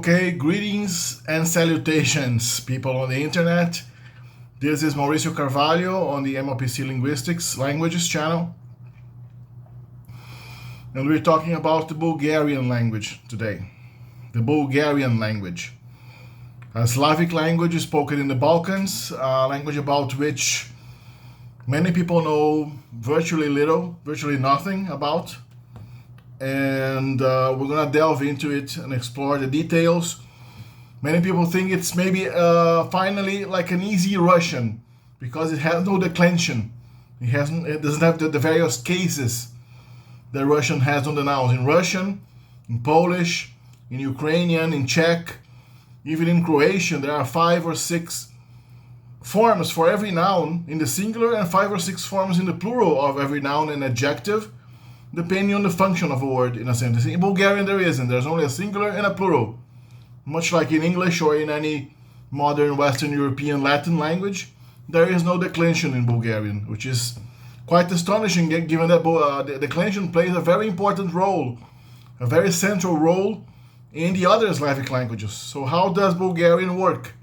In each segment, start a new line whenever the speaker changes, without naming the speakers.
Okay, greetings and salutations, people on the internet. This is Mauricio Carvalho on the MLPC Linguistics Languages channel. And we're talking about the Bulgarian language today. The Bulgarian language. A Slavic language is spoken in the Balkans, a language about which many people know virtually little, virtually nothing about. And we're going to delve into it and explore the details. Many people think it's maybe finally like an easy Russian because it has no declension. It doesn't have the various cases that Russian has on the nouns. In Russian, in Polish, in Ukrainian, in Czech, even in Croatian, there are 5 or 6 forms for every noun in the singular and 5 or 6 forms in the plural of every noun and adjective, depending on the function of a word in a sentence. In Bulgarian there isn't. There's only a singular and a plural. Much like in English or in any modern Western European Latin language, there is no declension in Bulgarian, which is quite astonishing given that the declension plays a very important role, a very central role in the other Slavic languages. So how does Bulgarian work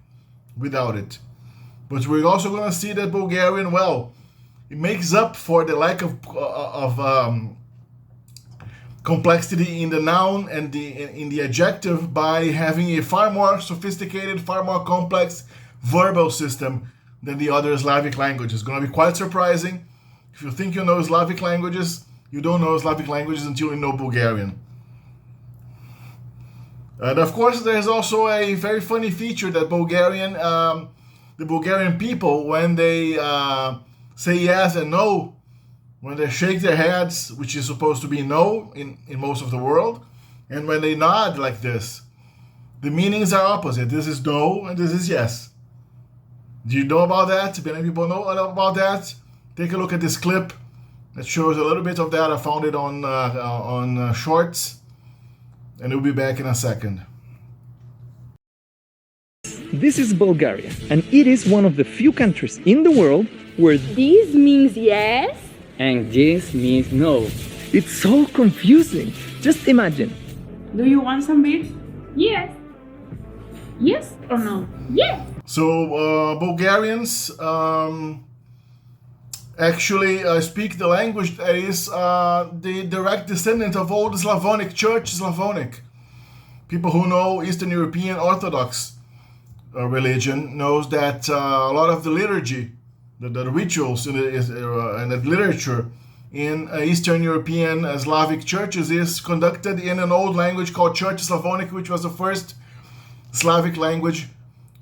without it? But we're also going to see that Bulgarian, well, it makes up for the lack of complexity in the noun and in the adjective by having a far more sophisticated, far more complex verbal system than the other Slavic languages. It's going to be quite surprising. If you think you know Slavic languages, you don't know Slavic languages until you know Bulgarian. And of course, there's also a very funny feature that the Bulgarian people, when they say yes and no, when they shake their heads, which is supposed to be no in most of the world, and when they nod like this, the meanings are opposite. This is no and this is yes. Do you know about that? Many people know about that. Take a look at this clip that shows a little bit of that. I found it on Shorts, and we'll be back in a second.
This is Bulgaria, and it is one of the few countries in the world where
this means yes
and this means no.
it's so confusing. Just imagine.
Do you want some beer?
yes yes or no yes.
So Bulgarians actually speak the language that is the direct descendant of Old Slavonic, Church Slavonic. People who know Eastern European Orthodox religion knows that a lot of the liturgy, the rituals and the literature in Eastern European Slavic churches is conducted in an old language called Church Slavonic, which was the first Slavic language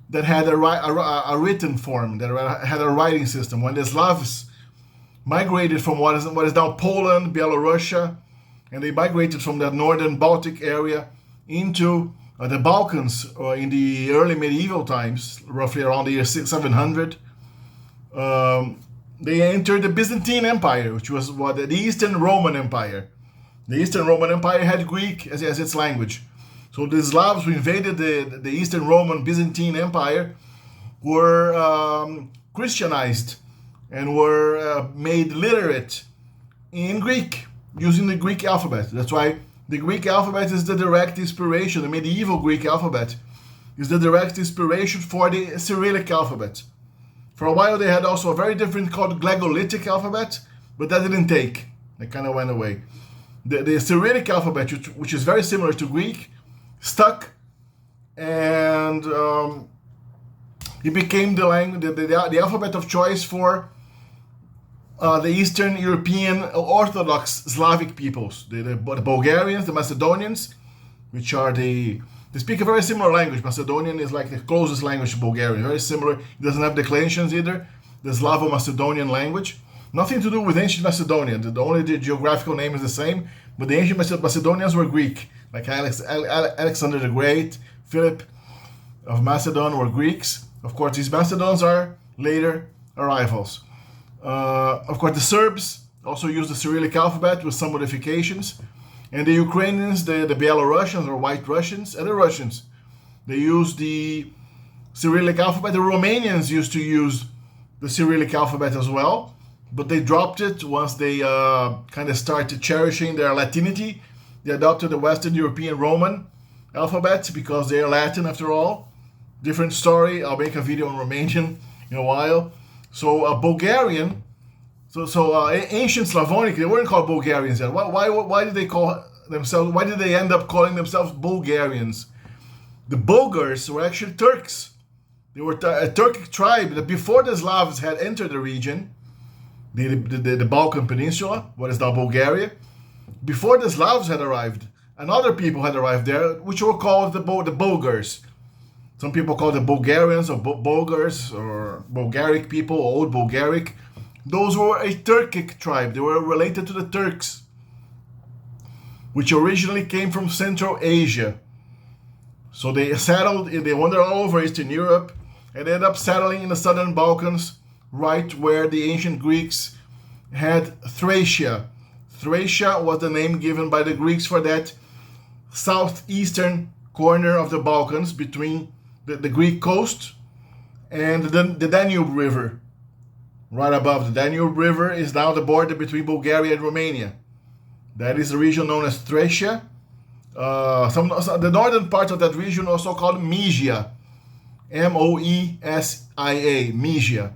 that had a written form, that had a writing system. When the Slavs migrated from what is now Poland, Belarusia, and they migrated from that northern Baltic area into the Balkans in the early medieval times, roughly around the year 700, they entered the Byzantine Empire, which was the Eastern Roman Empire. The Eastern Roman Empire had Greek as its language. So the Slavs who invaded the Eastern Roman Byzantine Empire were Christianized and were made literate in Greek, using the Greek alphabet. That's why the Greek alphabet is the direct inspiration. The medieval Greek alphabet is the direct inspiration for the Cyrillic alphabet. For a while they had also a very different called Glagolitic alphabet, but that didn't take. It kind of went away. The Cyrillic alphabet, which is very similar to Greek, stuck, and it became the language, the alphabet of choice for the Eastern European Orthodox Slavic peoples, the Bulgarians, the Macedonians, which are they speak a very similar language. Macedonian is like the closest language to Bulgarian, very similar. It doesn't have declensions either. The Slavo-Macedonian language, nothing to do with ancient Macedonia. Only the geographical name is the same, but the ancient Macedonians were Greek, like Alexander the Great, Philip of Macedon were Greeks. Of course, these Macedons are later arrivals. Of course, the Serbs also use the Cyrillic alphabet with some modifications. And the Ukrainians, the Belarusians or White Russians, and the Russians, they use the Cyrillic alphabet. The Romanians used to use the Cyrillic alphabet as well, but they dropped it once they kind of started cherishing their Latinity. They adopted the Western European Roman alphabet because they are Latin after all. Different story. I'll make a video on Romanian in a while. So Bulgarian. So ancient Slavonic, they weren't called Bulgarians yet. Why did they call themselves? Why did they end up calling themselves Bulgarians? The Bulgars were actually Turks. They were a Turkic tribe that before the Slavs had entered the region, the Balkan Peninsula, what is now Bulgaria. Before the Slavs had arrived, another people had arrived there, which were called the Bulgars. Some people call them Bulgarians or Bulgars or Bulgaric people, or Old Bulgaric. Those were a Turkic tribe. They were related to the Turks, which originally came from Central Asia. So they settled, they wandered all over Eastern Europe and ended up settling in the Southern Balkans, right where the ancient Greeks had Thracia. Thracia was the name given by the Greeks for that southeastern corner of the Balkans between the Greek coast and the Danube River. Right above the Danube River is now the border between Bulgaria and Romania. That is the region known as Thracia. The northern part of that region also called Moesia. M-O-E-S-I-A, Moesia.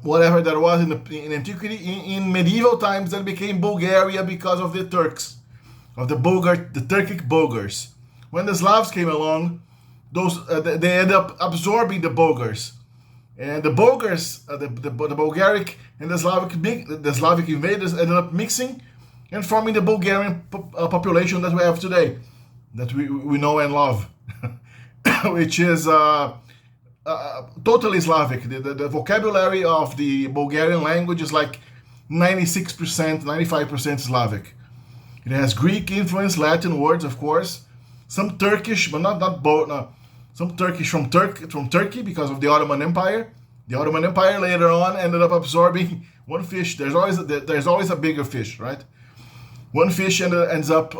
Whatever that was in antiquity. In medieval times, that became Bulgaria because of the Turks, of the Turkic Bulgars. When the Slavs came along, they ended up absorbing the Bulgars. And the Bulgars, the Bulgaric and the Slavic invaders ended up mixing and forming the Bulgarian population that we have today, that we know and love, which is totally Slavic. The vocabulary of the Bulgarian language is like 96%, 95% Slavic. It has Greek influence, Latin words, of course, some Turkish, but not both. No. Some Turkish from Turkey because of the Ottoman Empire. The Ottoman Empire later on ended up absorbing one fish. There's always a bigger fish, right? One fish ends up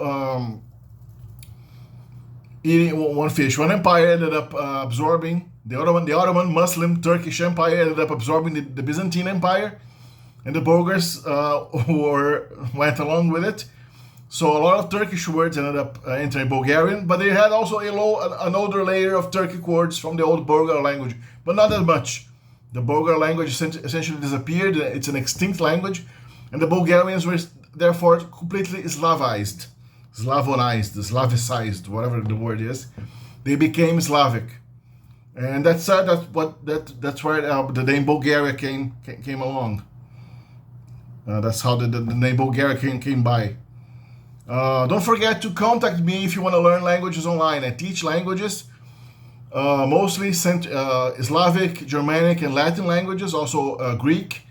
eating one fish. One empire ended up absorbing the Ottoman Muslim Turkish Empire ended up absorbing the Byzantine Empire, and the Bulgars went along with it. So a lot of Turkish words ended up entering Bulgarian, but they had also an older layer of Turkic words from the old Bulgar language, but not that much. The Bulgar language essentially disappeared. It's an extinct language, and the Bulgarians were therefore completely Slavonized, Slavicized, whatever the word is. They became Slavic, and that's where the name Bulgaria came along. That's how the name Bulgaria came by. Don't forget to contact me if you want to learn languages online. I teach languages, mostly Slavic, Germanic, and Latin languages, also Greek.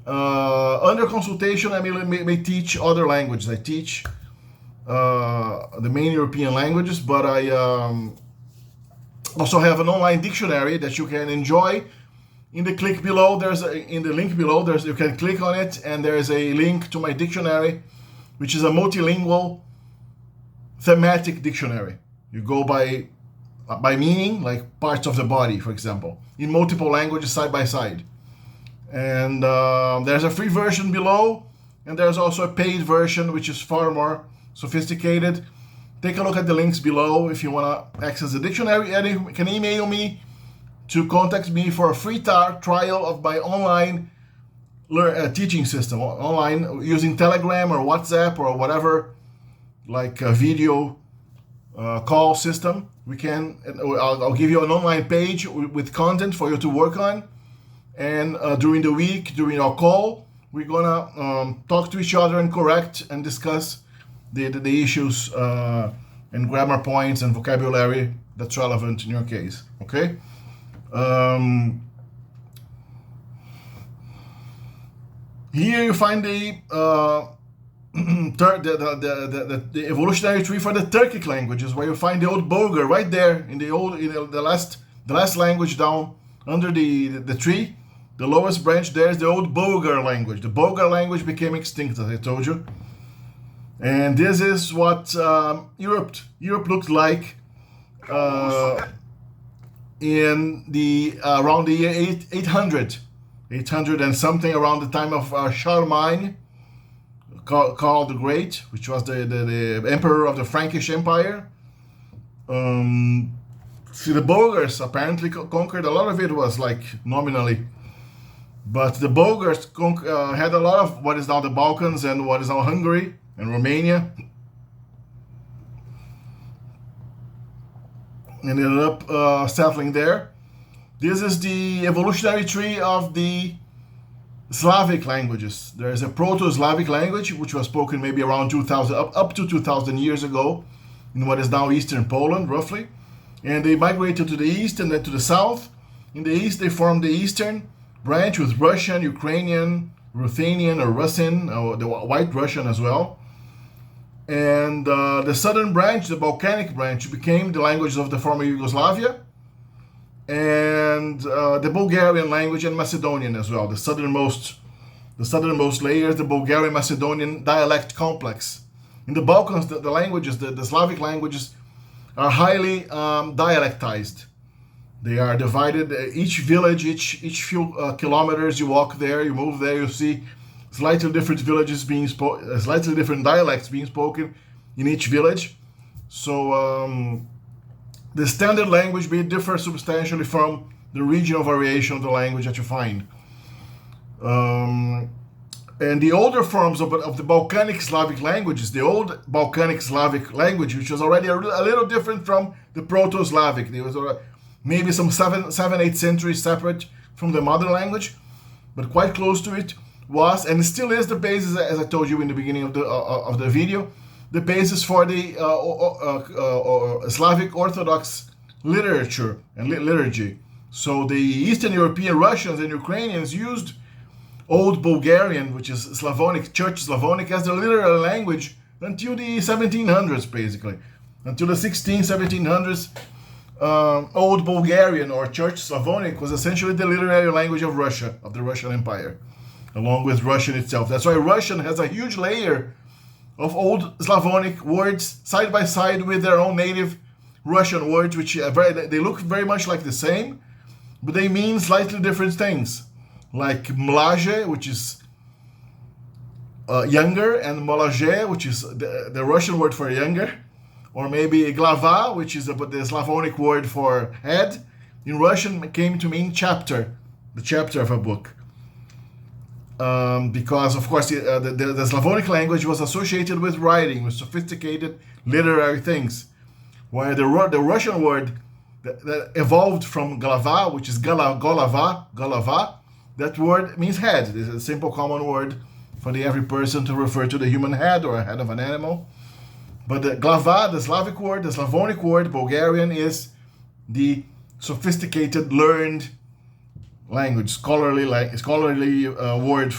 Under consultation, I may teach other languages. I teach the main European languages, but I also have an online dictionary that you can enjoy. In the link below, you can click on it, and there is a link to my dictionary, which is a multilingual thematic dictionary. You go by meaning, like parts of the body, for example, in multiple languages side by side. And there's a free version below, and there's also a paid version, which is far more sophisticated. Take a look at the links below if you want to access the dictionary, and you can email me to contact me for a free trial of my online teaching system, online using Telegram or WhatsApp or whatever, like a video call system. I'll give you an online page with content for you to work on, and during the week, during our call, we're gonna talk to each other and correct and discuss the issues and grammar points and vocabulary that's relevant in your case. Okay. Here you find the evolutionary tree for the Turkic languages, where you find the old Bulgar right there in the last language down under the tree. The lowest branch there is the old Bulgar language. The Bulgar language became extinct, as I told you, and this is what Europe looked like in around the year 800 and something, around the time of Charlemagne, Karl the Great, which was the emperor of the Frankish Empire. See, the Bulgars apparently conquered a lot of it, was like nominally. But the Bulgars had a lot of what is now the Balkans and what is now Hungary and Romania. And ended up settling there. This is the evolutionary tree of the Slavic languages. There is a Proto-Slavic language which was spoken maybe around 2000, up to 2000 years ago in what is now Eastern Poland, roughly. And they migrated to the east and then to the south. In the east, they formed the Eastern branch with Russian, Ukrainian, Ruthenian or Russin, or the White Russian as well. And the southern branch, the Balkanic branch, became the languages of the former Yugoslavia. And the Bulgarian language and Macedonian as well. The southernmost layers, the Bulgarian-Macedonian dialect complex. In the Balkans, the languages, the Slavic languages, are highly dialectized. They are divided. Each village, each few kilometers you walk there, you move there, you see slightly different villages being spoken, slightly different dialects being spoken in each village. So the standard language may differ substantially from the regional variation of the language that you find. And the older forms of the Balkanic Slavic languages, the old Balkanic Slavic language, which was already a little different from the Proto-Slavic. There was maybe some 7-8 centuries separate from the mother language, but quite close to it, was and still is the basis, as I told you in the beginning of the video, the basis for the Slavic Orthodox literature and liturgy. So the Eastern European Russians and Ukrainians used Old Bulgarian, which is Slavonic, Church Slavonic, as the literal language until the 1700s, basically. Until the 1700s, Old Bulgarian or Church Slavonic was essentially the literary language of Russia, of the Russian Empire, along with Russian itself. That's why Russian has a huge layer of Old Slavonic words side by side with their own native Russian words, which they look very much like the same, but they mean slightly different things. Like mlaje, which is younger, and molaje, which is the Russian word for younger, or maybe glava, which is the Slavonic word for head. In Russian, came to mean chapter, the chapter of a book. Because, of course, the Slavonic language was associated with writing, with sophisticated literary things, while the Russian word that evolved from glava, which is golava, that word means head. It's a simple common word for the every person to refer to the human head or a head of an animal. But the glava, the Slavic word, the Slavonic word, Bulgarian, is the sophisticated, learned language, scholarly word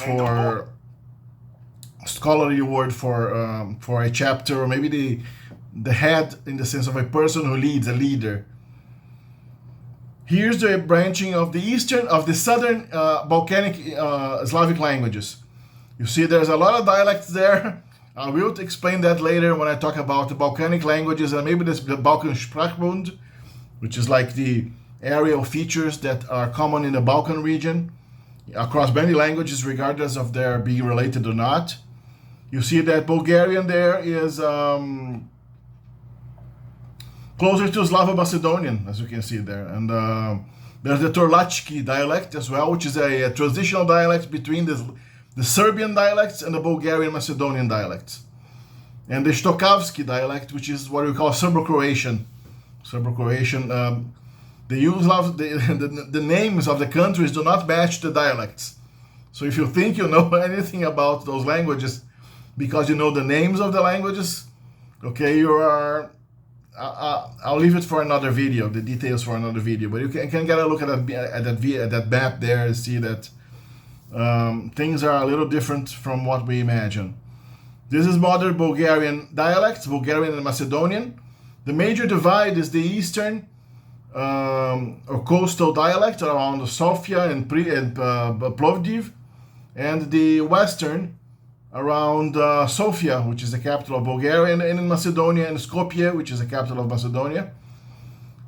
for a chapter, or maybe the head in the sense of a person who leads, a leader. Here's the branching of the southern Balkanic Slavic languages. You see there's a lot of dialects there. I will explain that later when I talk about the Balkanic languages and maybe the Balkan Sprachbund, which is like the area of features that are common in the Balkan region across many languages, regardless of their being related or not. You see that Bulgarian there is closer to Slavo-Macedonian, as you can see there. And there's the Torlachki dialect as well, which is a transitional dialect between the Serbian dialects and the Bulgarian-Macedonian dialects. And the Stokavski dialect, which is what we call Serbo-Croatian. The use of the names of the countries do not match the dialects. So if you think you know anything about those languages because you know the names of the languages, okay, you are... I'll leave it for another video, the details for another video. But you can get a look at that map there and see that things are a little different from what we imagine. This is modern Bulgarian dialects, Bulgarian and Macedonian. The major divide is the eastern or coastal dialect around Sofia and Plovdiv, and the western around Sofia, which is the capital of Bulgaria, and in Macedonia, and Skopje, which is the capital of Macedonia.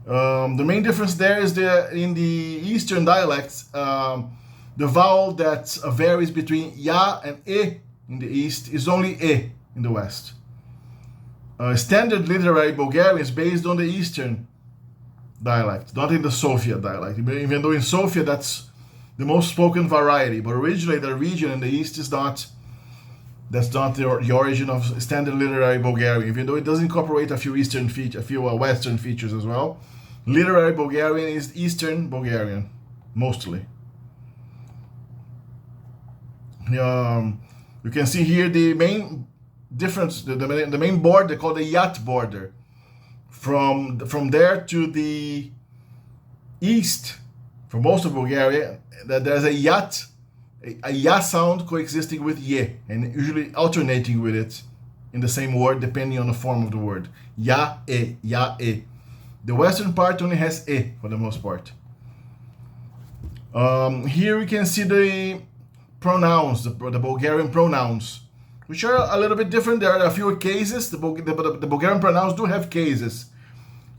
The main difference there is in the eastern dialects, the vowel that varies between ya and e in the east is only e in the west. Standard literary Bulgarian is based on the Eastern dialect, not in the Sofia dialect. Even though in Sofia that's the most spoken variety, but originally the region in the East is not. That's not the origin of standard literary Bulgarian, even though it does incorporate a few Western features as well. Literary Bulgarian is Eastern Bulgarian, mostly. You can see here the main difference, the main border called the Yat border. From there to the east, for most of Bulgaria, there's a Yat, a ya sound coexisting with ye, and usually alternating with it in the same word depending on the form of the word. Ya, e, ya, e. The western part only has e for the most part. Here we can see the pronouns, the Bulgarian pronouns, which are a little bit different. There are a few cases. The Bulgarian pronouns do have cases.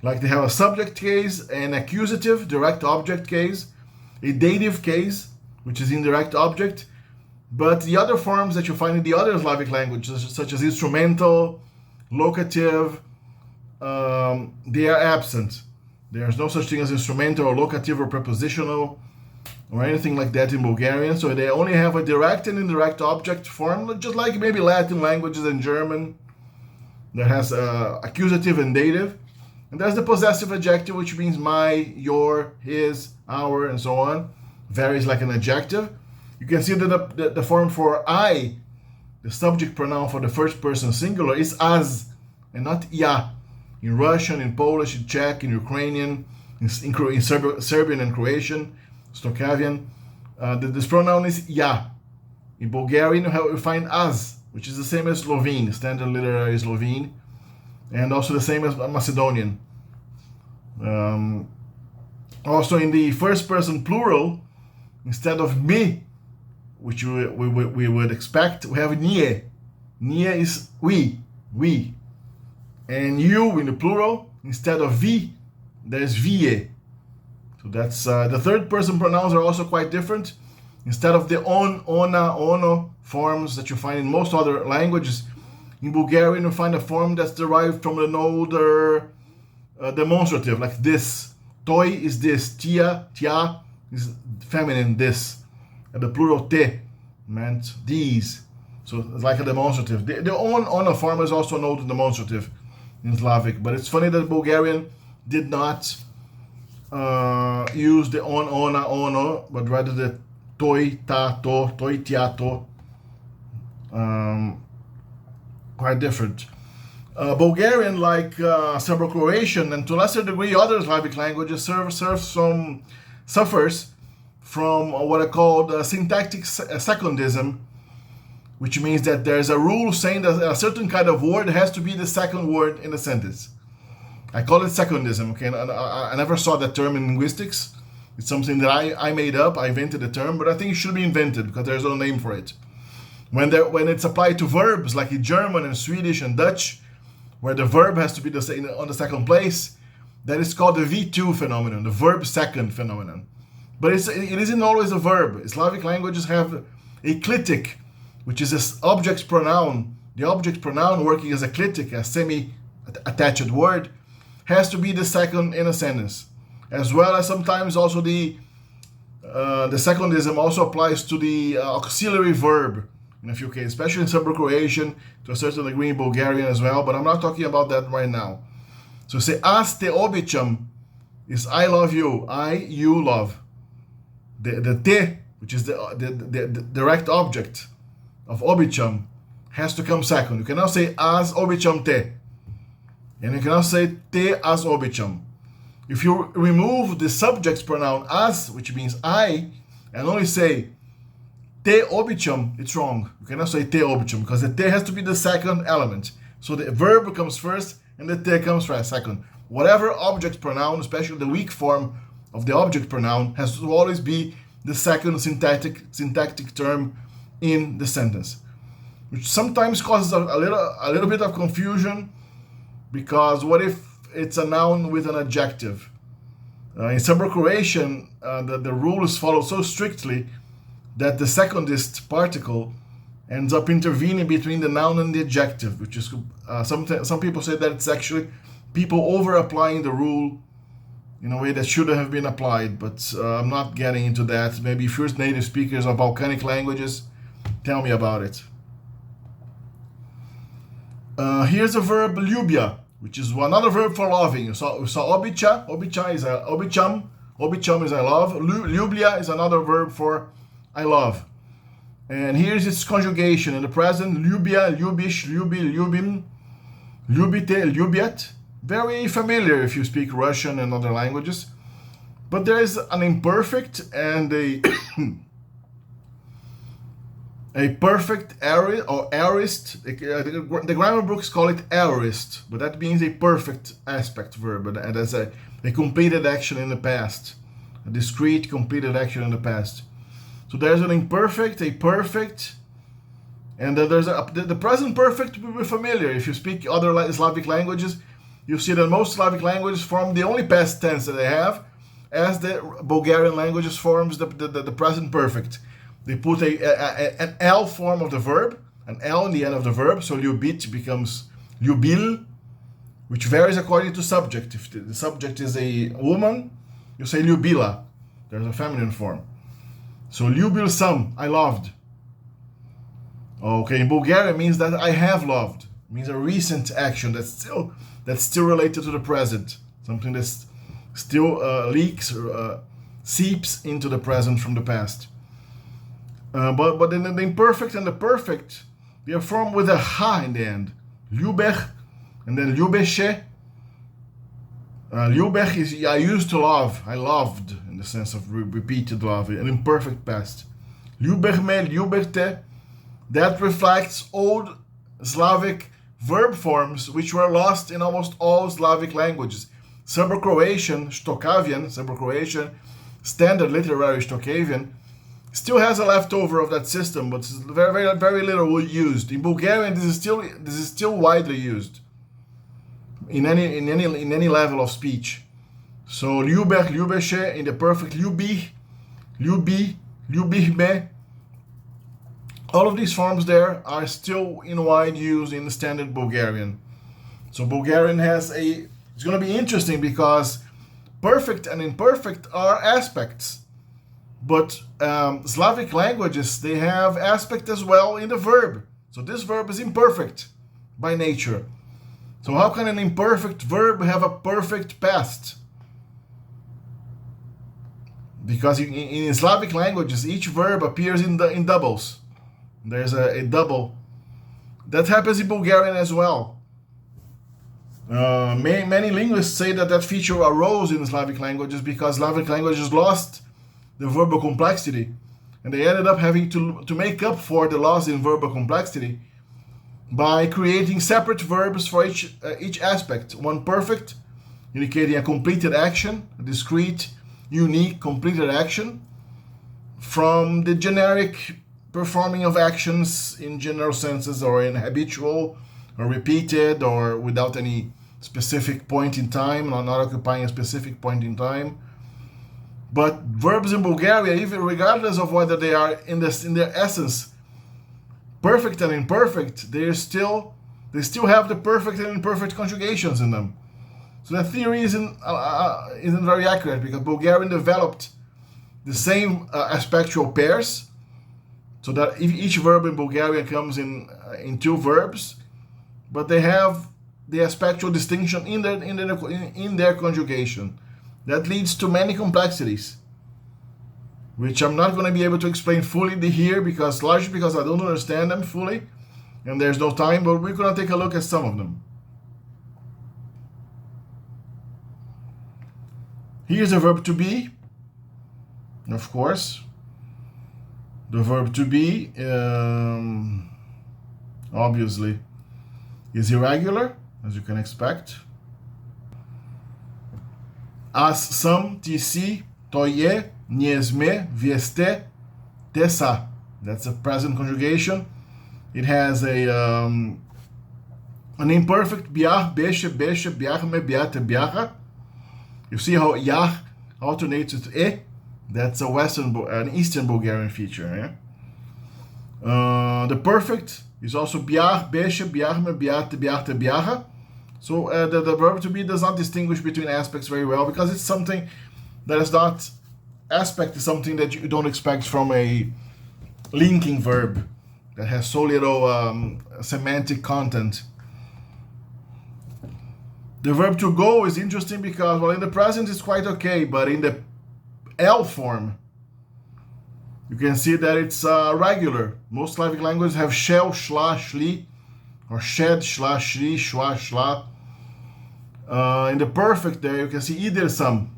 Like they have a subject case, an accusative, direct object case, a dative case, which is indirect object. But the other forms that you find in the other Slavic languages, such as instrumental, locative, they are absent. There's no such thing as instrumental or locative or prepositional or anything like that in Bulgarian. So they only have a direct and indirect object form, just like maybe Latin languages and German that has accusative and dative. And there's the possessive adjective, which means my, your, his, our, and so on. Varies like an adjective. You can see that the form for I, the subject pronoun for the first person singular, is as and not ya. In Russian, in Polish, in Czech, in Ukrainian, in Serbian and Croatian, Slovakian, this pronoun is ya. In Bulgarian, you find as, which is the same as Slovene, standard literary Slovene, and also the same as Macedonian. Also in the first person plural, instead of me, which we would expect, we have nie. Nie is we. And you in the plural, instead of vi, there's vie. So that's the third person pronouns are also quite different. Instead of the on, ona, ono forms that you find in most other languages, in Bulgarian you find a form that's derived from an older demonstrative, like this. Toi is this, tia is feminine, this. And the plural te meant these. So it's like a demonstrative. The on form is also an older demonstrative in Slavic, but it's funny that Bulgarian did not use the on, ona, ono, but rather the toi, ta, to, toi, tia, to. Quite different. Bulgarian, like Serbo-Croatian, and to a lesser degree other Slavic languages, suffers from what are called syntactic secondism, which means that there's a rule saying that a certain kind of word has to be the second word in a sentence. I call it secondism, okay? I never saw that term in linguistics. It's something that I made up, I invented the term, but I think it should be invented because there's no name for it. When it's applied to verbs, like in German and Swedish and Dutch, where the verb has to be on the second place, that is called the V2 phenomenon, the verb second phenomenon. But it isn't always a verb. Slavic languages have a clitic, which is an object pronoun. The object pronoun working as a clitic, a semi-attached word, has to be the second in a sentence. As well as sometimes also the secondism also applies to the auxiliary verb in a few cases, especially in Serbo-Croatian, to a certain degree in Bulgarian as well, but I'm not talking about that right now. So say, as te običam is I love you, you love. The te, which is the direct object of običam, has to come second. You cannot say as običam te, and you cannot say te as običam. If you remove the subject pronoun as, which means I, and only say te običam, it's wrong. You cannot say te običam because the te has to be the second element. So the verb comes first and the te comes second. Whatever object pronoun, especially the weak form of the object pronoun, has to always be the second syntactic term in the sentence, which sometimes causes a little bit of confusion, because what if it's a noun with an adjective? In Serbo-Croatian, the rule is followed so strictly that the secondist particle ends up intervening between the noun and the adjective, which is some people say that it's actually people over applying the rule in a way that should have been applied, but I'm not getting into that. Maybe first native speakers of Balkanic languages, tell me about it. Here's a verb ljubja, which is another verb for loving. So obicha, obicham is I love. Ljublja is another verb for I love. And here's its conjugation in the present: ljubja, ljubish, ljubil, ljubim, ljubite, ljubjet. Very familiar if you speak Russian and other languages. But there is an imperfect and a perfect aorist. The grammar books call it aorist, but that means a perfect aspect verb, and as a completed action in the past, a discrete completed action in the past. So there's an imperfect, a perfect, and there's the present perfect will be familiar. If you speak other Slavic languages, you see that most Slavic languages form the only past tense that they have, as the Bulgarian languages forms the present perfect. They put an L form of the verb, an L in the end of the verb, so ljubit becomes ljubil, which varies according to subject. If the subject is a woman, you say ljubila. There's a feminine form. So ljubil sam, I loved. Okay, in Bulgarian means that I have loved. It means a recent action that's still related to the present. Something that still leaks or seeps into the present from the past. But in the imperfect and the perfect, they are formed with a ha in the end. Ljubech and then ljubeshe. Ljubech is I used to love, I loved, in the sense of repeated love, an imperfect past. Ljubechme, ljuberte, that reflects old Slavic verb forms which were lost in almost all Slavic languages. Serbo-Croatian, Serbo-Croatian, standard literary Stokavian, still has a leftover of that system, but it's very, very, very little used. In Bulgarian, this is still widely used in any level of speech. So ljubech, ljubeshe, in the perfect ljubih, ljubi, ljubihme. All of these forms there are still in wide use in the standard Bulgarian. So Bulgarian it's going to be interesting because perfect and imperfect are aspects. But Slavic languages, they have aspect as well in the verb. So this verb is imperfect by nature. So how can an imperfect verb have a perfect past? Because in Slavic languages, each verb appears in doubles. There's a double. That happens in Bulgarian as well. Many linguists say that feature arose in Slavic languages because Slavic languages lost the verbal complexity, and they ended up having to make up for the loss in verbal complexity by creating separate verbs for each aspect. One perfect, indicating a completed action, a discrete, unique, completed action, from the generic performing of actions in general senses, or in habitual, or repeated, or without any specific point in time, or not occupying a specific point in time. But verbs in Bulgaria, even regardless of whether they are in their essence perfect and imperfect, they still have the perfect and imperfect conjugations in them. So that theory isn't very accurate, because Bulgarian developed the same aspectual pairs, so that each verb in Bulgarian comes in two verbs, but they have the aspectual distinction in their conjugation. That leads to many complexities, which I'm not going to be able to explain fully here, largely because I don't understand them fully, and there's no time, but we're going to take a look at some of them. Here's the verb to be. Of course, the verb to be, obviously, is irregular, as you can expect. As, sam, ti si, to je, nie sme, vieste, te sa. That's a present conjugation. It has an imperfect biach, beshe, beshe, biachme, biate, biacha. You see how yach alternates with e? That's an Eastern Bulgarian feature. Yeah? The perfect is also biach, beche, biachme, biate, biarte, biacha. So the verb to be does not distinguish between aspects very well, because it's something that is not, aspect is something that you don't expect from a linking verb that has so little semantic content. The verb to go is interesting because, well, in the present it's quite okay, but in the L form, you can see that it's regular. Most Slavic languages have shell, shla, shli, or shed, shla, shri, shwa, shla. In the perfect there, you can see idel sam.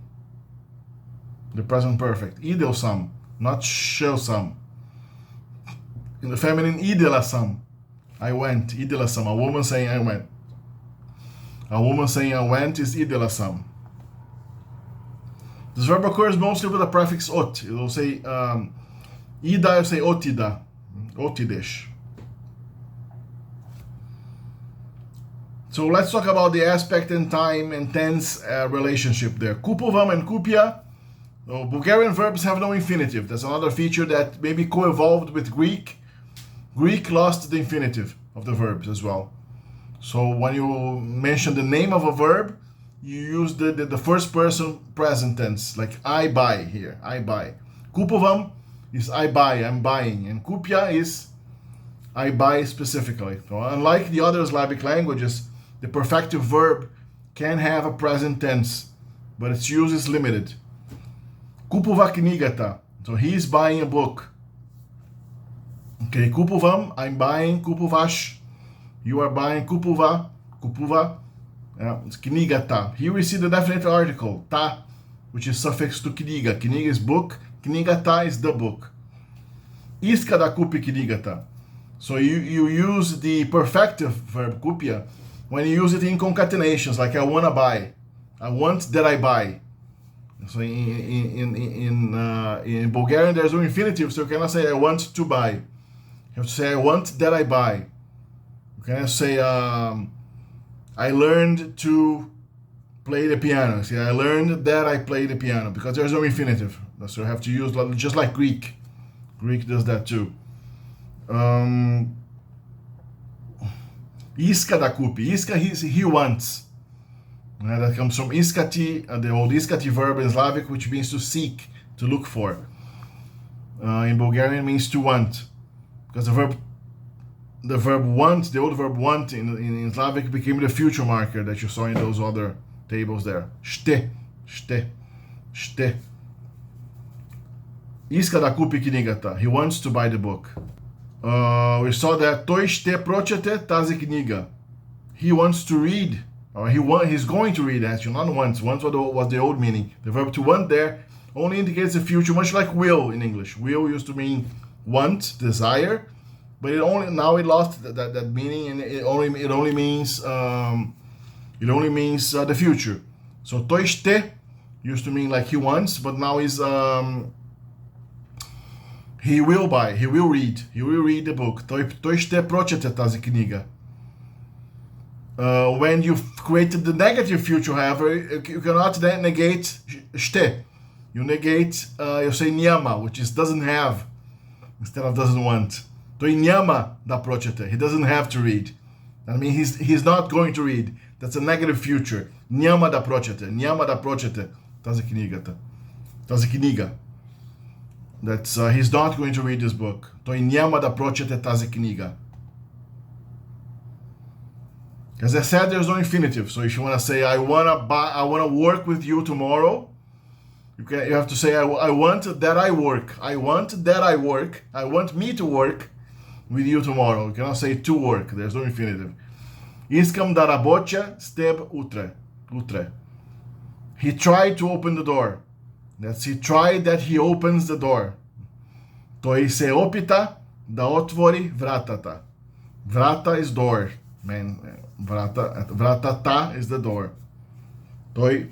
The present perfect. Idel sam, not shell sam. In the feminine, idela sam. I went, idela sam. A woman saying I went. A woman saying I went is idela sam. This verb occurs mostly with a prefix ot. It will say ida, you say otida, otidesh. So let's talk about the aspect and time and tense relationship there. Kupovam and kupia. So Bulgarian verbs have no infinitive. That's another feature that maybe co-evolved with Greek. Greek lost the infinitive of the verbs as well. So when you mention the name of a verb, you use the first person present tense, like I buy here, I buy. Kupovam is I buy, I'm buying. And kupia is I buy specifically. So unlike the other Slavic languages, the perfective verb can have a present tense, but its use is limited. Kupova knigata. So he is buying a book. Okay, kupovam, I'm buying. Kupovash, you are buying. Kupova, it's knigata. Here we see the definite article, ta, which is suffixed to kniga. Kniga is book, knigata is the book. Iska da kupi knigata. So you use the perfective verb kupia when you use it in concatenations, like I wanna buy. I want that I buy. So in Bulgarian there's no infinitive, so you cannot say I want to buy. You have to say I want that I buy. You cannot say I learned to play the piano. See, I learned that I play the piano, because there's no infinitive. So you have to use, just like Greek. Greek does that too. Iska da kupi. Iska, he wants. That comes from iskati, the old iskati verb in Slavic, which means to seek, to look for. In Bulgarian means to want, because the verb want, the old verb want in Slavic became the future marker that you saw in those other tables there. Shte. Iska da kupi knigata. He wants to buy the book. We saw that toi shte pročete tazi knjiga. He wants to read, or he's going to read, actually, not once. Once was the old meaning. The verb to want there only indicates the future, much like will in English. Will used to mean want, desire, but it lost that meaning, and it only means the future. So toi shte used to mean like he wants, but now is he will buy, he will read the book. Toi shte pročete tazi knjiga. When you've created the negative future, however, you cannot then negate shte. You negate, you say nyama, which is doesn't have, instead of doesn't want. Toi nyama da pročete. He doesn't have to read. I mean, he's not going to read. That's a negative future. Nyama da pročete. Nyama da pročete tazi knjiga. That's he's not going to read this book. Toi nyama da pročete tazi knjiga. As I said, there's no infinitive. So if you want to say I wanna work with you tomorrow, you have to say I want that I work. I want that I work. I want me to work with you tomorrow. You cannot say to work. There's no infinitive. Iskam da rabocha steb utre. He tried to open the door. He tried that he opens the door. Toi se opita da otvori vratata. Vrata is door. Man, vratata is the door. Toi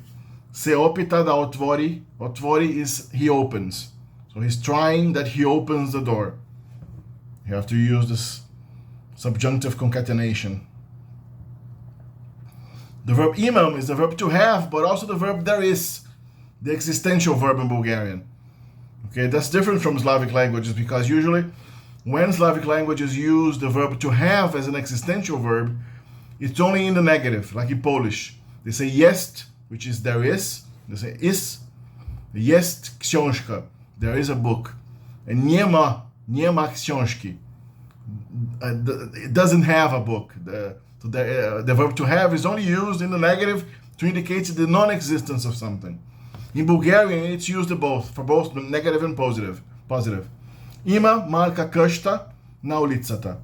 se opita da otvori. Otvori is he opens. So he's trying that he opens the door. You have to use this subjunctive concatenation. The verb imam is the verb to have, but also the verb there is, the existential verb in Bulgarian. Okay, that's different from Slavic languages, because usually when Slavic languages use the verb to have as an existential verb, it's only in the negative, like in Polish. They say jest, which is there is. They say is, jest książka, there is a book. And nie ma książki. It doesn't have a book. The verb to have is only used in the negative to indicate the non-existence of something. In Bulgarian, it's used for both negative and positive. Ima malka kashta na ulicata.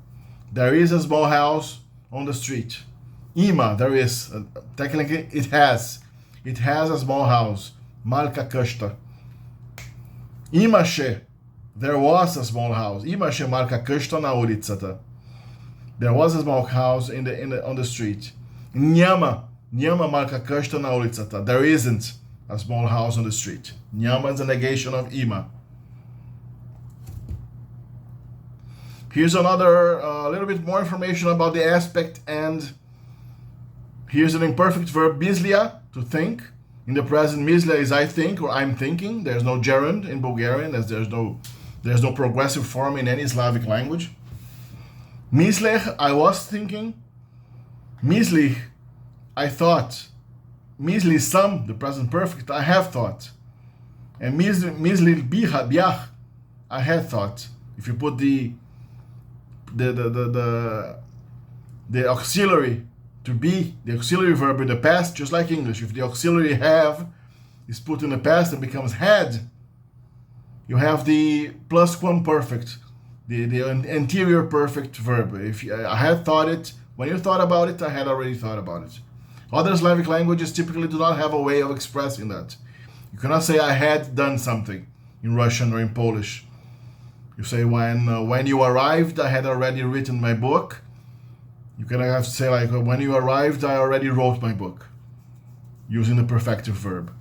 There is a small house on the street. Ima, there is. Technically, it has. It has a small house. Malka kashta. Imaše, there was a small house. Imaše malka kashta na ulicata. There was a small house on the street. Nyama malka kashta na ulicata. There isn't a small house on the street. Nyama is a negation of ima. Here's another little bit more information about the aspect and. Here's an imperfect verb, myslia, to think. In the present, myslia is I think or I'm thinking. There's no gerund in Bulgarian, as there's no progressive form in any Slavic language. Myslech, I was thinking. Myslich, I thought. Mysli sam, the present perfect, I have thought. And mysli biach, I had thought. If you put the auxiliary to be, the auxiliary verb in the past, just like English, if the auxiliary have is put in the past and becomes had, you have the plusquamperfect, the anterior perfect verb. If I had thought it, when you thought about it, I had already thought about it. Other Slavic languages typically do not have a way of expressing that. You cannot say I had done something in Russian or in Polish. You say when you arrived, I had already written my book. You can have to say like when you arrived, I already wrote my book, using the perfective verb.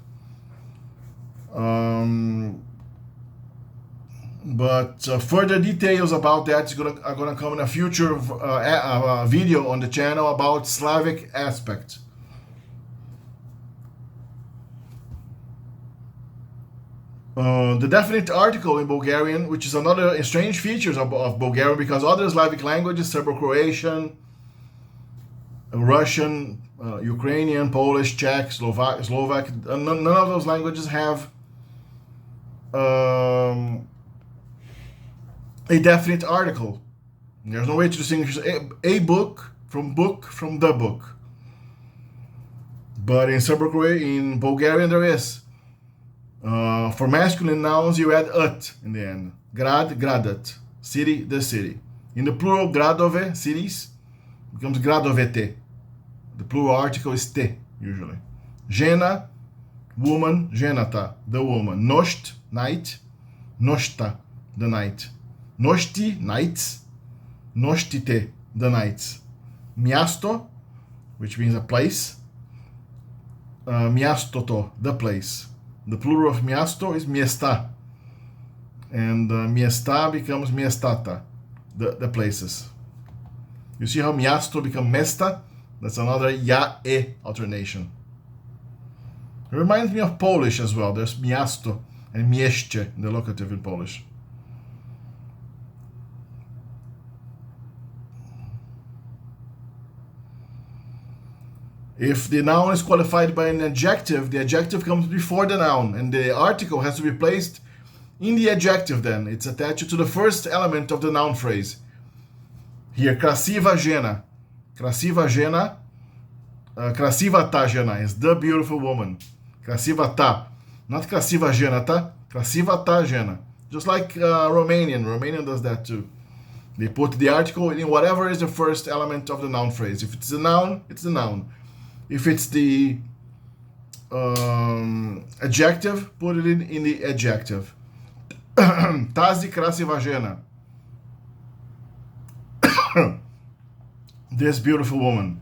But further details about that are gonna come in a future video on the channel about Slavic aspect. The definite article in Bulgarian, which is another strange feature of Bulgarian, because other Slavic languages, Serbo-Croatian, Russian, Ukrainian, Polish, Czech, Slovak, none of those languages have a definite article. There's no way to distinguish a book from the book. But in in Bulgarian there is. For masculine nouns, you add ut in the end. Grad, gradat. City, the city. In the plural, gradove, cities, becomes gradovete. The plural article is te, usually. Žena, woman, ženata, the woman. Noști, night. Noșta, the night. Noști, nights. Noștite, the nights. Miasto, which means a place. Miastoto, the place. The plural of miasto is miesta. And miesta becomes miestata, the places. You see how miasto becomes mesta? That's another ya-e alternation. It reminds me of Polish as well. There's miasto and mieście in the locative in Polish. If the noun is qualified by an adjective, the adjective comes before the noun, and the article has to be placed in the adjective then. It's attached to the first element of the noun phrase. Here, krasiva žena. Krasiva žena. Krasiva ta žena is the beautiful woman. Krasiva ta. Not krasiva ženata. Krasiva ta žena. Just like Romanian. Romanian does that too. They put the article in whatever is the first element of the noun phrase. If it's a noun, it's the noun. If it's the adjective, put it in the adjective. Tazi krasiva žena. This beautiful woman.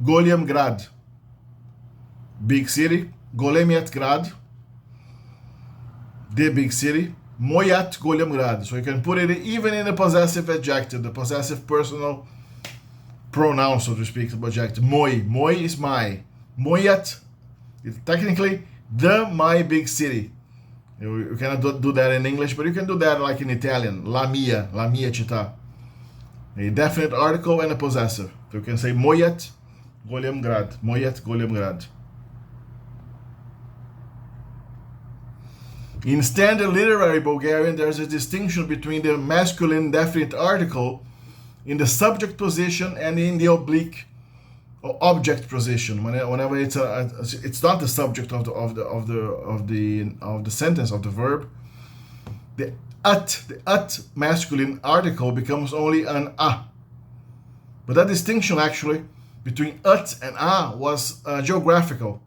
Golem grad. Big city. Golemiat grad. The big city. Moyat golem grad. So you can put it even in the possessive adjective, the possessive personal pronoun, so to speak, the adjective. Moi. Moi is my. Moyat is technically the my big city. You cannot do that in English, but you can do that like in Italian. La mia città. A definite article and a possessive. So you can say mojet golem grad. Mojet golem grad. In standard literary Bulgarian, there's a distinction between the masculine definite article in the subject position and in the oblique or object position. Whenever it's not the subject of the sentence of the verb. The ut masculine article becomes only an a. But that distinction actually between ut and a was geographical.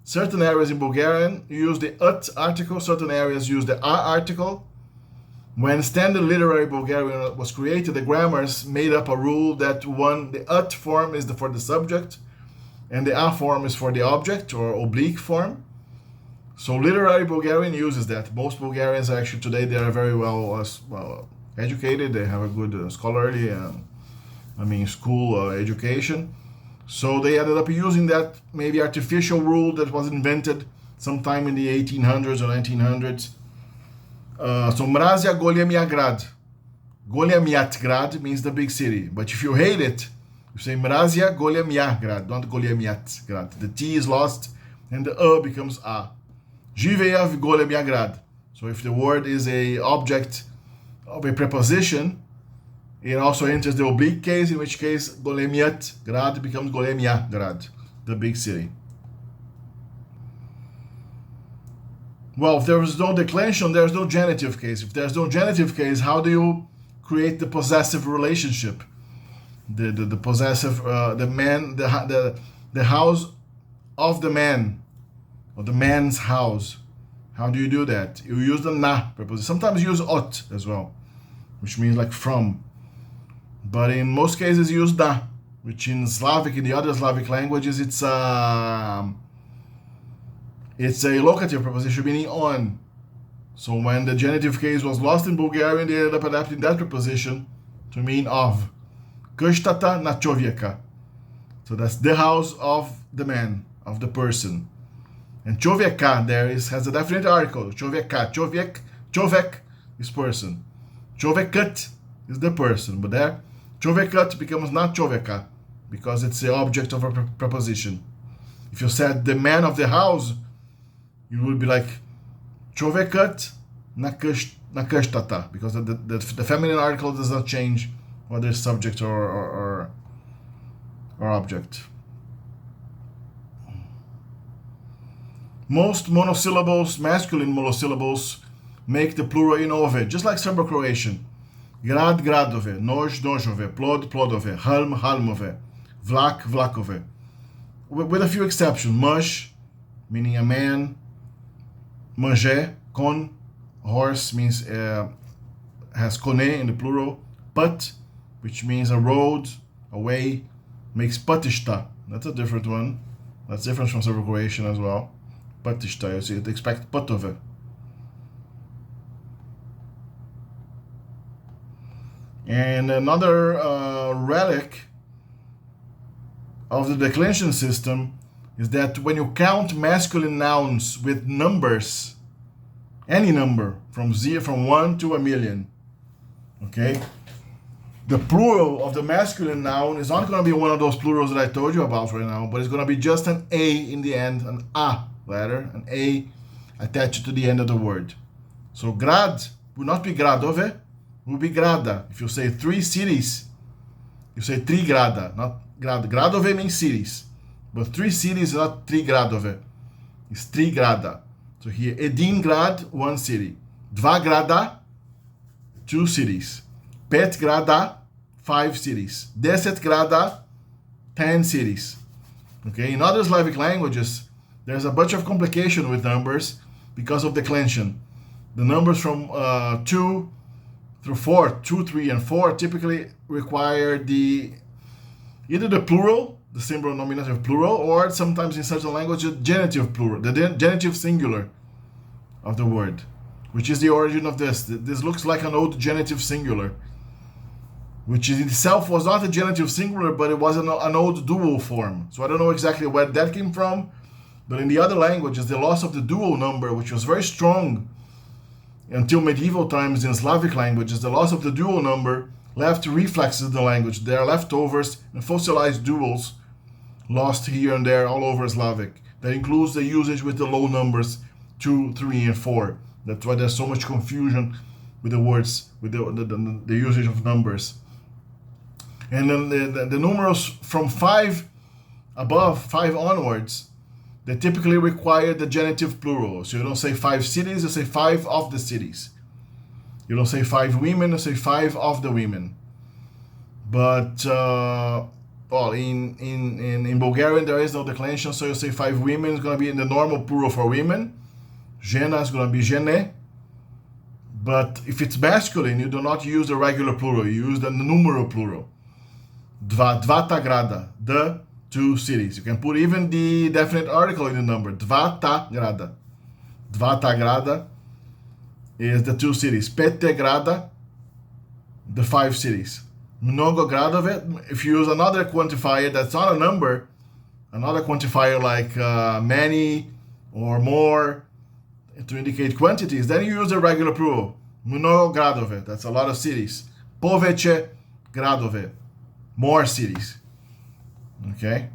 Certain areas in Bulgarian use the ut article, certain areas use the a article. When standard literary Bulgarian was created, the grammars made up a rule that the ut form is for the subject and the a form is for the object or oblique form. So literary Bulgarian uses that. Most Bulgarians actually today, they are very well educated. They have a good scholarly, school education. So they ended up using that maybe artificial rule that was invented sometime in the 1800s or 1900s. So Mrazia Golemia Grad. Golemiat Grad means the big city. But if you hate it, you say Mrazia Golemia Grad, not Golemiat Grad. The T is lost and the becomes A. Živeja v Golemia Grad. So if the word is a object of a preposition, it also enters the oblique case, in which case Golemiat Grad becomes Golemia Grad, the big city. Well, if there is no declension, there is no genitive case. If there's no genitive case, how do you create the possessive relationship? The possessive, the man, the house of the man, or the man's house. How do you do that? You use the na preposition. Sometimes you use ot as well, which means like from. But in most cases you use da, which in Slavic, in the other Slavic languages, it's a locative preposition meaning on. So when the genitive case was lost in Bulgarian, they ended up adapting that preposition to mean of. Kështata na čovjeka. So that's the house of the man, of the person. And čovjeka has a definite article. Čovjeka, čovjek is person. Čovjekat is the person. But there, čovjekat becomes not čovjeka because it's the object of a preposition. If you said the man of the house, you would be like čovjekat na kështata, because the feminine article does not change whether it's subject or object. Most monosyllables, masculine monosyllables, make the plural in ove, just like Serbo-Croatian. Grad, gradove, nož, nožove, plod, plodove, halm, halmove, vlak, vlakove. With a few exceptions. Muž, meaning a man. Manje, kon, horse, means has kone in the plural. Pat, which means a road, a way, makes patishta. That's a different one. That's different from Serbo-Croatian as well. Patishta, you see, it expect patove. And another relic of the declension system is that when you count masculine nouns with numbers, any number from 1 to 1,000,000, okay, the plural of the masculine noun is not going to be one of those plurals that I told you about right now, but it's going to be just an A in the end, an A letter, an A attached to the end of the word. So grad will not be gradove, will be grada. If you say 3 cities, you say 3 grada, not grad. Gradove means cities, but 3 cities is not 3 gradove, it's 3 grada. So here, Edin grad, 1 city. 2 grada, 2 cities. 5 grada, 5 cities. 10 grada, 10 cities. Okay, in other Slavic languages, there's a bunch of complication with numbers because of declension. The numbers from 2 through 4, 2, 3, and 4 typically require either the plural, the simple nominative plural, or sometimes in certain languages, genitive plural, the genitive singular of the word, which is the origin of this. This looks like an old genitive singular, which in itself was not a genitive singular, but it was an old dual form. So I don't know exactly where that came from, but in the other languages, the loss of the dual number, which was very strong until medieval times in Slavic languages, the loss of the dual number left reflexes in the language. There are leftovers and fossilized duals lost here and there all over Slavic. That includes the usage with the low numbers 2, 3, and 4. That's why there's so much confusion with the words, with the usage of numbers. And then the numerals from 5 above, 5 onwards, they typically require the genitive plural. So you don't say 5 cities, you say 5 of the cities. You don't say 5 women, you say 5 of the women. But in Bulgarian there is no declension, so you say 5 women is going to be in the normal plural for women. Žena is going to be žene. But if it's masculine, you do not use the regular plural, you use the numeral plural. Dvata grada, the 2 cities. You can put even the definite article in the number. Dvata grada. Dvata grada is the 2 cities. Pete grada, the 5 cities. Mnogo gradove, if you use another quantifier that's not a number, another quantifier like many or more to indicate quantities, then you use the regular plural. Mnogo gradove, that's a lot of cities. Poveće gradove, more cities. Okay?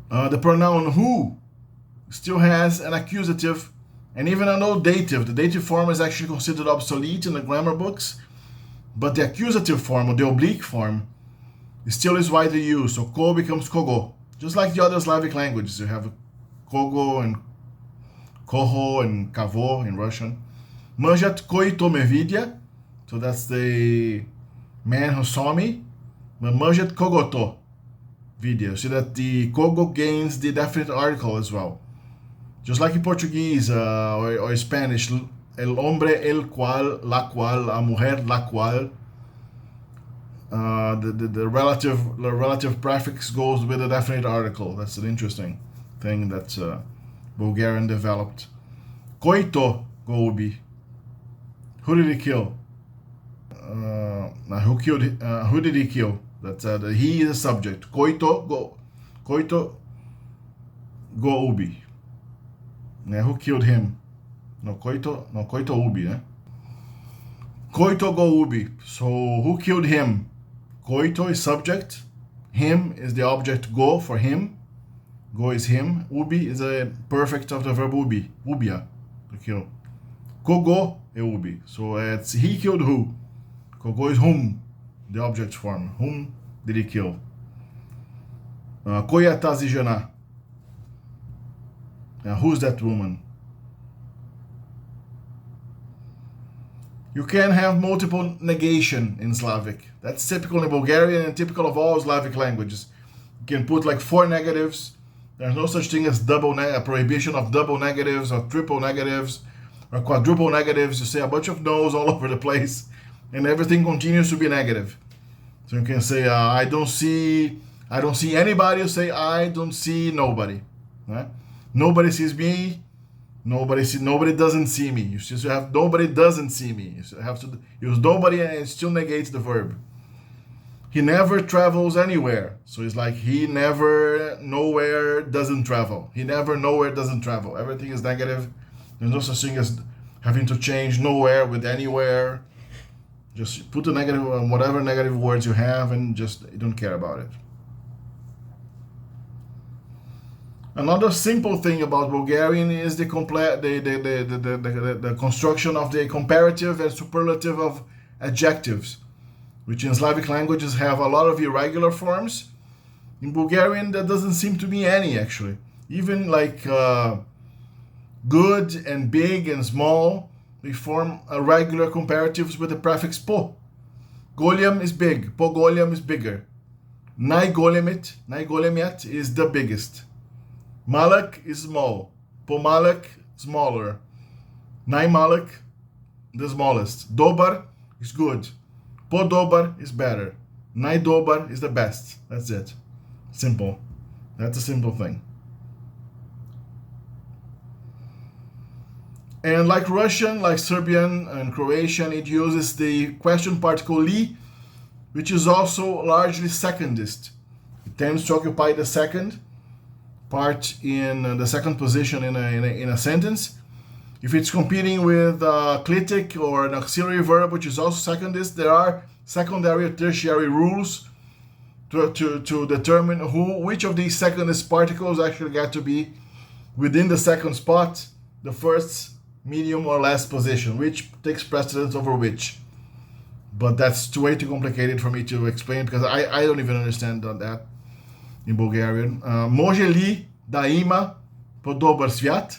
The pronoun who still has an accusative and even a no dative. The dative form is actually considered obsolete in the grammar books, but the accusative form, or the oblique form, still is widely used. So ko becomes kogo. Just like the other Slavic languages, you have kogo and koho and kavo in Russian. Manjat koito me vidya, so that's the man who saw me. But manjat kogoto vidya, so that the kogo gains the definite article as well. Just like in Portuguese or Spanish, el hombre, el cual, la cual, la mujer, la cual. The relative prefix goes with the definite article. That's an interesting thing that Bulgarian developed. Koito goubi. Who did he kill? Who did he kill? That's he is a subject. Koito goubi. Yeah, who killed him? No koito ubi, né? Koito go ubi. So who killed him? Koito is subject. Him is the object go for him. Go is him. Ubi is a perfect of the verb ubi. Ubia, to kill. Kogo e ubi. So it's he killed who? Kogo is whom, the object form. Whom did he kill? Koya tazi žena. Who's that woman? You can have multiple negation in Slavic. That's typical in Bulgarian and typical of all Slavic languages. You can put like 4 negatives. There's no such thing as a prohibition of double negatives or triple negatives or quadruple negatives. You say a bunch of no's all over the place and everything continues to be negative. So you can say, I don't see anybody. You say, I don't see nobody. Right? Nobody sees me. Nobody doesn't see me. You still have nobody doesn't see me. You have to use nobody and it still negates the verb. He never travels anywhere. So it's like he never nowhere doesn't travel. He never nowhere doesn't travel. Everything is negative. There's no such thing as having to change nowhere with anywhere. Just put the negative on whatever negative words you have and just you don't care about it. Another simple thing about Bulgarian is the construction of the comparative and superlative of adjectives, which in Slavic languages have a lot of irregular forms. In Bulgarian, there doesn't seem to be any, actually. Even like good and big and small, they form regular comparatives with the prefix po. Goliam is big, po goliam is bigger. Naigolemiat is the biggest. Malak is small. Pomalak, smaller. Naimalak, the smallest. Dobar is good. Podobar is better. Naidobar is the best. That's it. Simple. That's a simple thing. And like Russian, like Serbian and Croatian, it uses the question particle li, which is also largely secondist. It tends to occupy the second part in the second position in a sentence, If it's competing with clitic or an auxiliary verb, which is also secondist, there are secondary or tertiary rules to determine which of these secondist particles actually got to be within the second spot, the first, medium, or last position, which takes precedence over which. But that's way too complicated for me to explain because I don't even understand that in Bulgarian. Može li da ima podobar sviat?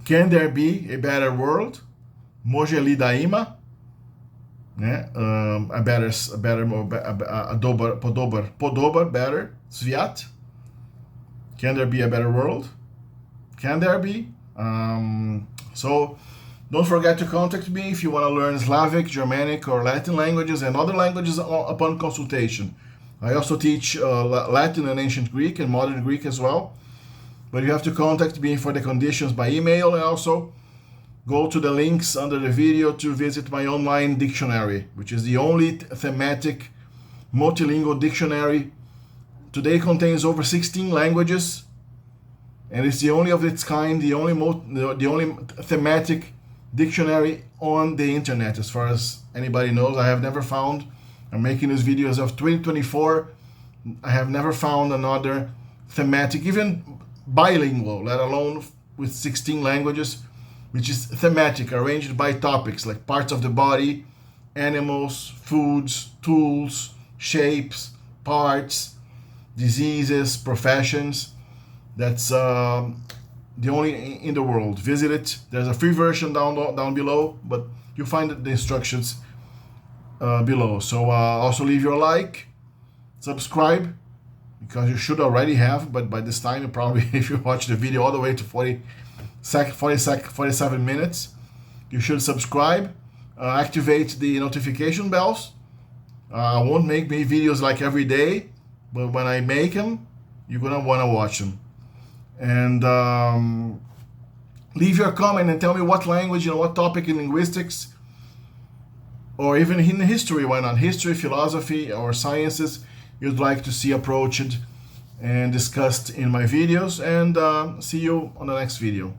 Can there be a better world? Može li da ima? Podobar, better, sviat? Can there be a better world? Can there be? So don't forget to contact me if you want to learn Slavic, Germanic, or Latin languages and other languages upon consultation. I also teach Latin and Ancient Greek and Modern Greek as well. But you have to contact me for the conditions by email, and also go to the links under the video to visit my online dictionary, which is the only thematic multilingual dictionary. Today contains over 16 languages, and it's the only of its kind, the only thematic dictionary on the internet, as far as anybody knows. I have never found, I'm making these videos of 2024, I have never found another thematic, even bilingual, let alone with 16 languages, which is thematic, arranged by topics like parts of the body, animals, foods, tools, shapes, parts, diseases, professions. That's the only in the world. Visit it. There's a free version down below, but you'll find the instructions below. So also leave your like, subscribe, because you should already have, but by this time you probably, if you watch the video all the way to 47 minutes, you should subscribe, activate the notification bells. I won't make videos like every day, but when I make them, you're gonna want to watch them. And leave your comment and tell me what language, what topic in linguistics, or even in history, why not? History, philosophy, or sciences you'd like to see approached and discussed in my videos. And see you on the next video.